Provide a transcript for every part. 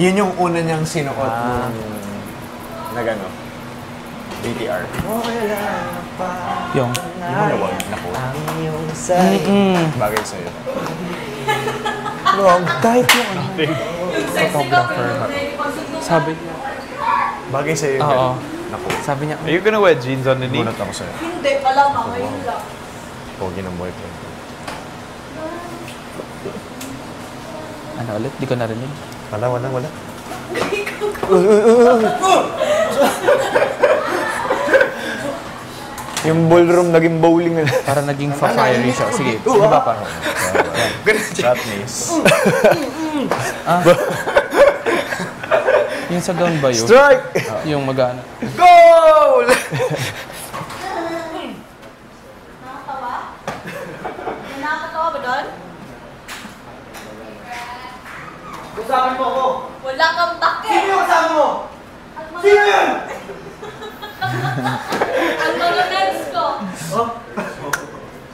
Yun yung una niyang sinuot na gano. BTR. Yung? Yung malawag na ko. Bagay sa'yo. Kahit yung ano. Photographer. Sabi niya. Bagay sa'yo. Oo. Naku. Sabi niya. Are you gonna wear jeans on the knee? Bunot ako sa'yo. Hindi pa lang, ngayon lang. Pogi ng boyfriend. Ano ulit? Di ko narinig. Wala. Yung ballroom naging bowling na. Para naging fiery siya. Sige, ano ba pa? That means. Yung sa gown ba yun? Strike! Yung mag-ano. Goal! Nakakatawa? Nakakatawa ba doon? Usapan mo ako! Wala kang bakit! Sino yung kasama mo? Sino yun? Ang mga friends ko!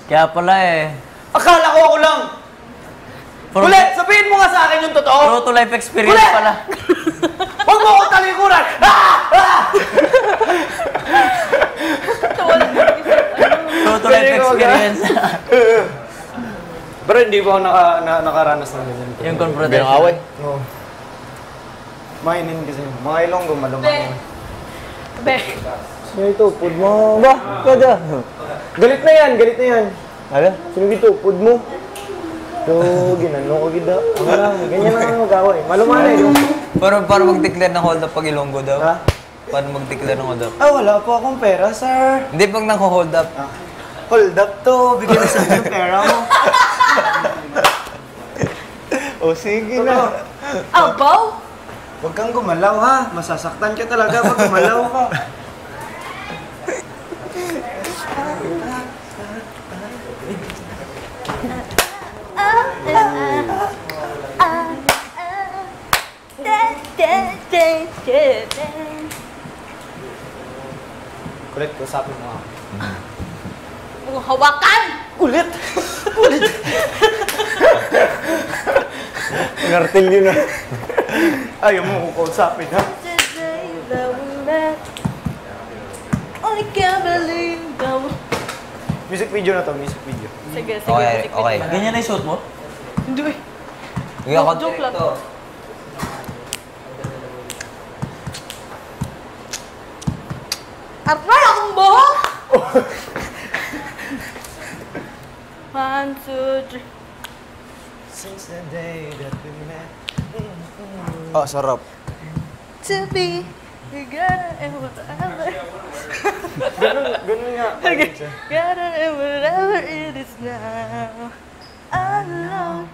Kaya pala eh. Akala ko ako lang! Ulit! Sabihin mo nga sa akin yung totoo! True to life experience Ulit! pala. Huwag mo akong talikuran! True to life experience. Pero hindi ba ako nakaranas ng ganyan? Yung confrontation. away? Oo. Mainin kasi. Mga ilonggo, malumang. Be! Sino ito? Pud mo. Ba? Kada. Galit na yan. Ala? Sino ito? Pud mo. So, ginano ko gida. Ano lang, ganyan lang ang mag-away. Malumanay. Para mag-declare ng hold up pag Ilonggo daw. Ha? Paano mag-declare ng hold up? Ah, wala po akong pera, sir. Hindi pag nang-hold up. Hold up to. Bigyan na sa akin yung pera mo. O, sige na. Abaw! Huwag kang gumalaw, ha? Masasaktan ka talaga pag gumalaw ka. Kulit, usapin mo ako. Huwag hawakan! Kulit! Ngartil yun na. Ayaw mo ko kausapin, ha? I can't believe that. Music video na to, music video. Sige. Okay. Ganyan na yung suot mo? Hindi. Hindi ako Joke lang. ito. Aray, akong buhok! 1, 2, 3. Since the day that we met. Oh, sarap. To be together and whatever. Ganun nga. Together and whatever it is now. Alone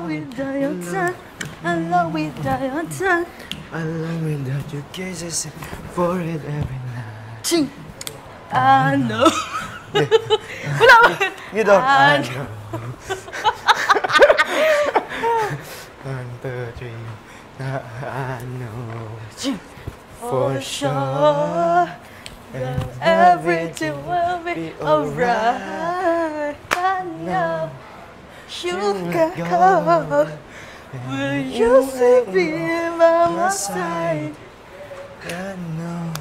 without your touch. Alone without your touch. Alone without your kisses for it every night. Ching! I know. Wala ba? You don't. I know. 1, 2, 3. I know. For sure. Everything will be alright. I know. You can go. Will you still be by my side? I know.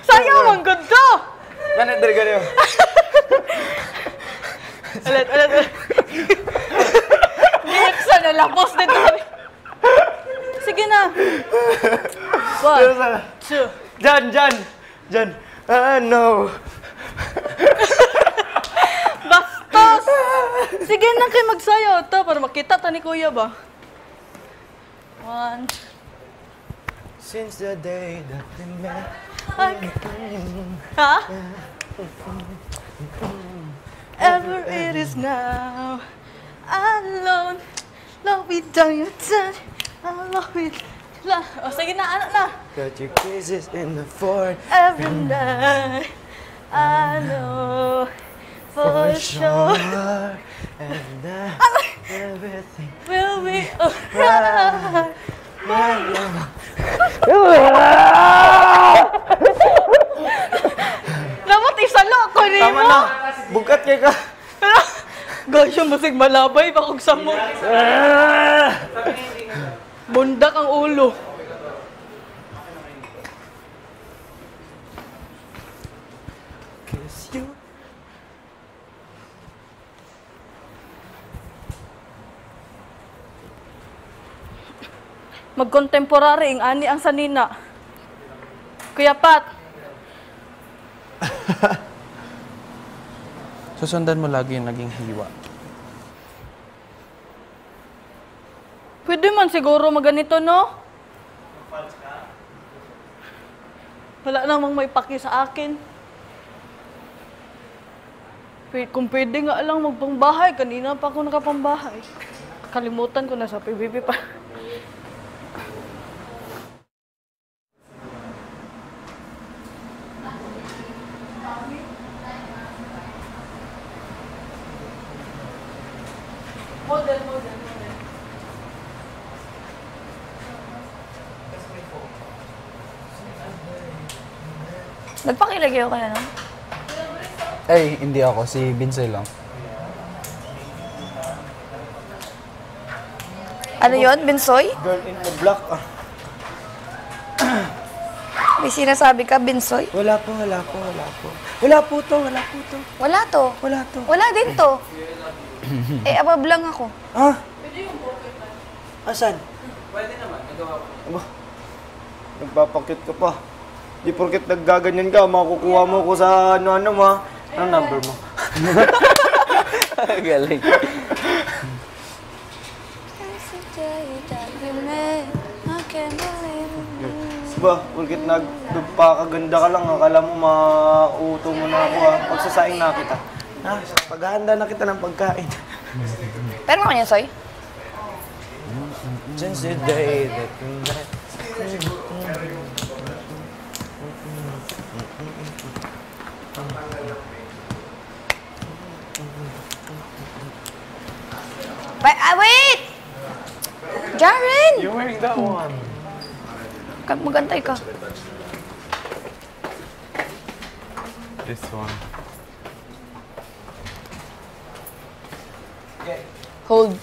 Sayang ang ganda! Ganit, dari ganyo. Ulit. Gipsa na lapos dito. Sige na. 1, 2. Jan. I know. Bastos! Sige na kayo magsayaw to para makita ta ni Kuya ba? 1. Since the day that we met. Ha? Ever it is now. Alone. Love without your touch. Alone with love. O sige na, ano na? Got your kisses in the fort. Every night. I know. For sure. And everything Will be alright. Dapat isalo ko ni tama mo. na. Bukat kay ka. Gasyo musig malabay, bakog sa mo. Bundak ang ulo. Mag-contemporary, ang ani ang sanina. Kuya Pat, Susundan mo lagi yung naging hiwa. pwede man siguro maganito, no? Wala namang may paki sa akin. Kung pwede nga lang magpangbahay, kanina pa ako nakapangbahay. Kalimutan ko na sa PBB pa. Model. Nagpakilagay ka na, no? Ay, hindi ako. Si Binsoy lang. Ano yon, Binsoy? Girl in the black. May sinasabi ka, Binsoy? Wala po. Wala po to. Wala to. Wala din to. Abab lang ako. Ha? Asan? Pwede naman, nagawa ko. Nagpapakit ka pa. Di porket naggaganyan ka, makukuha mo ko sa ano-ano mo. Anong number mo? Galing. Ba, porket nagpakaganda ka lang, akala mo mauto mo na ako ha. Pagsasaing na kita. Ha? Paghahanda na kita ng pagkain. Pero mo kanya, Soy? Since the day that we met. Wait! Jaren! You're wearing that one. Magantay ka. This one. Hold.